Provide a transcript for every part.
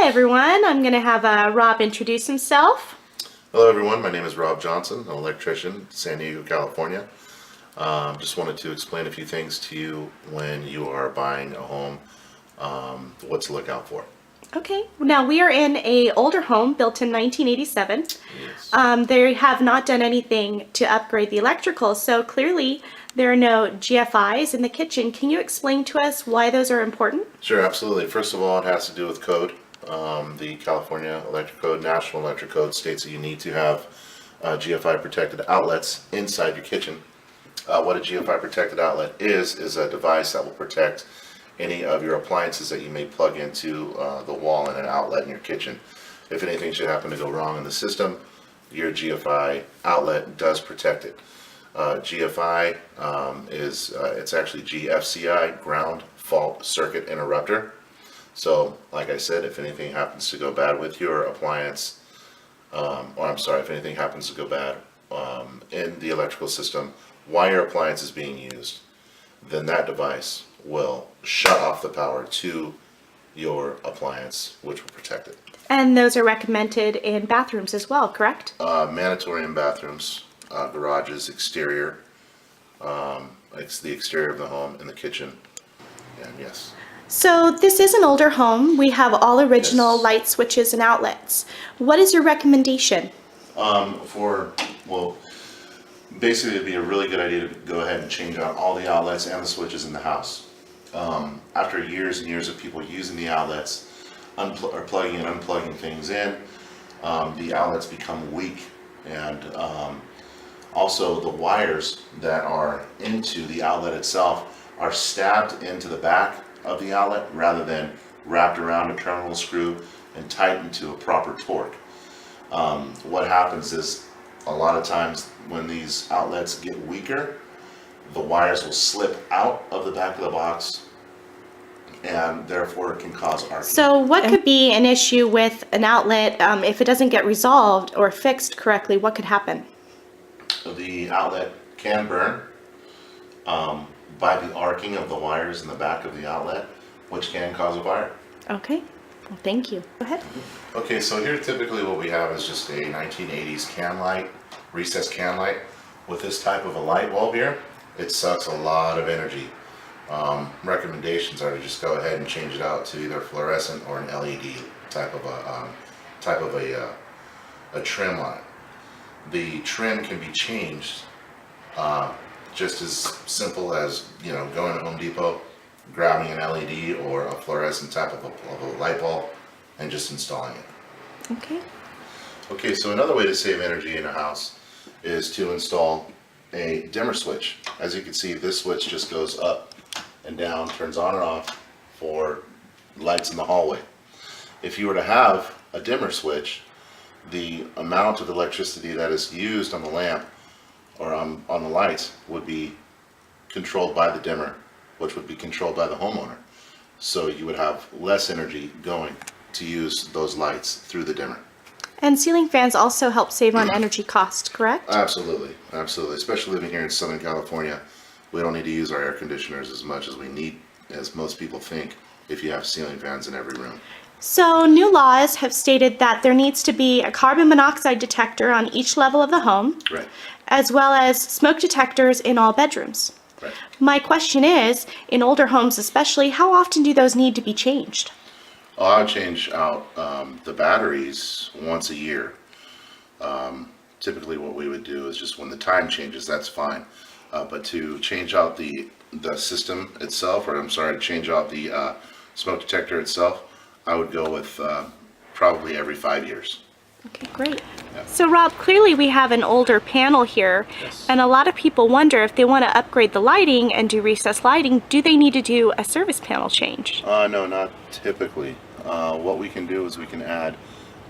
Hi everyone, I'm going to have Rob introduce himself. Hello everyone, my name is Rob Johnson, I'm an electrician, San Diego, California. Just wanted to explain a few things to you when you are buying a home, what to look out for. Okay, now we are in a older home built in 1987. Yes. They have not done anything to upgrade the electrical, so clearly there are no GFIs in the kitchen. Can you explain to us why those are important? Sure, absolutely. First of all, it has to do with code. The California Electric Code, National Electric Code states that you need to have GFI protected outlets inside your kitchen. What a GFI protected outlet is a device that will protect any of your appliances that you may plug into the wall in an outlet in your kitchen. If anything should happen to go wrong in the system, your GFI outlet does protect it. GFI it's actually GFCI, ground fault circuit interrupter. So, like I said, if anything happens to go bad with your appliance, if anything happens to go bad in the electrical system while your appliance is being used, then that device will shut off the power to your appliance, which will protect it. And those are recommended in bathrooms as well, correct? Mandatory in bathrooms, garages, exterior, it's the exterior of the home, in the kitchen, and yes. So this is an older home. We have all original Yes. light switches and outlets. What is your recommendation? Basically, it'd be a really good idea to go ahead and change out all the outlets and the switches in the house. After years and years of people using the outlets, or plugging and unplugging things in, the outlets become weak, and also the wires that are into the outlet itself are stabbed into the back of the outlet rather than wrapped around a terminal screw and tightened to a proper torque. What happens is, a lot of times when these outlets get weaker, the wires will slip out of the back of the box, and therefore it can cause arcing. So what could be an issue with an outlet if it doesn't get resolved or fixed correctly? What could happen? The outlet can burn by the arcing of the wires in the back of the outlet, which can cause a fire. Okay, well, thank you. Go ahead. Okay, so here typically what we have is just a 1980s can light, recessed can light. With this type of a light bulb here, it sucks a lot of energy. Recommendations are to just go ahead and change it out to either fluorescent or an LED type of a trim on it. The trim can be changed just as simple as, going to Home Depot, grabbing an LED or a fluorescent type of a light bulb and just installing it. Okay. Okay, so another way to save energy in a house is to install a dimmer switch. As you can see, this switch just goes up and down, turns on and off for lights in the hallway. If you were to have a dimmer switch, the amount of electricity that is used on the lamp or on the lights would be controlled by the dimmer, which would be controlled by the homeowner. So you would have less energy going to use those lights through the dimmer. And ceiling fans also help save on energy cost, correct? Absolutely, absolutely. Especially living here in Southern California, we don't need to use our air conditioners as much as we need, as most people think, if you have ceiling fans in every room. So new laws have stated that there needs to be a carbon monoxide detector on each level of the home, Right, as well as smoke detectors in all bedrooms. right. My question is, in older homes especially, how often do those need to be changed? I would change out the batteries once a year. Typically what we would do is just when the time changes, that's fine. But to change out the system itself, to change out the smoke detector itself, I would go with probably every 5 years. Okay, great. Yeah. So Rob, clearly we have an older panel here, Yes. and a lot of people wonder if they want to upgrade the lighting and do recessed lighting, do they need to do a service panel change? No, not typically. What we can do is we can add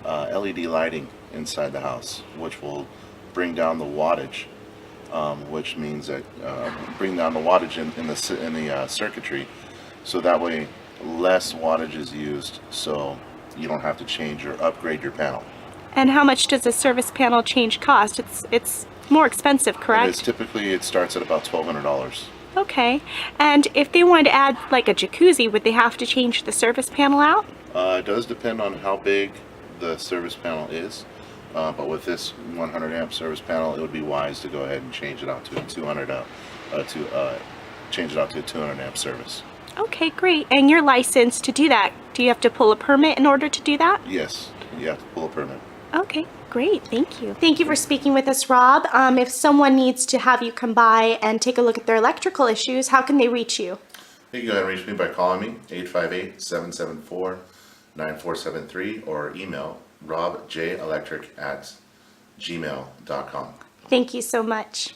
LED lighting inside the house, which will bring down the wattage, which means that bring down the wattage in the circuitry, so that way less wattage is used, so you don't have to change or upgrade your panel. And how much does a service panel change cost? It's more expensive, correct? It starts at about $1,200. Okay. And if they wanted to add like a jacuzzi, would they have to change the service panel out? It does depend on how big the service panel is, but with this 100 amp service panel, it would be wise to go ahead and change it out to a 200 change it out to a 200 amp service. Okay, great. And you're licensed to do that. Do you have to pull a permit in order to do that? Yes, you have to pull a permit. Okay, great. Thank you. Thank you for speaking with us, Rob. If someone needs to have you come by and take a look at their electrical issues, how can they reach you? You can go ahead and reach me by calling me, 858-774-9473, or email robjelectric@gmail.com. Thank you so much.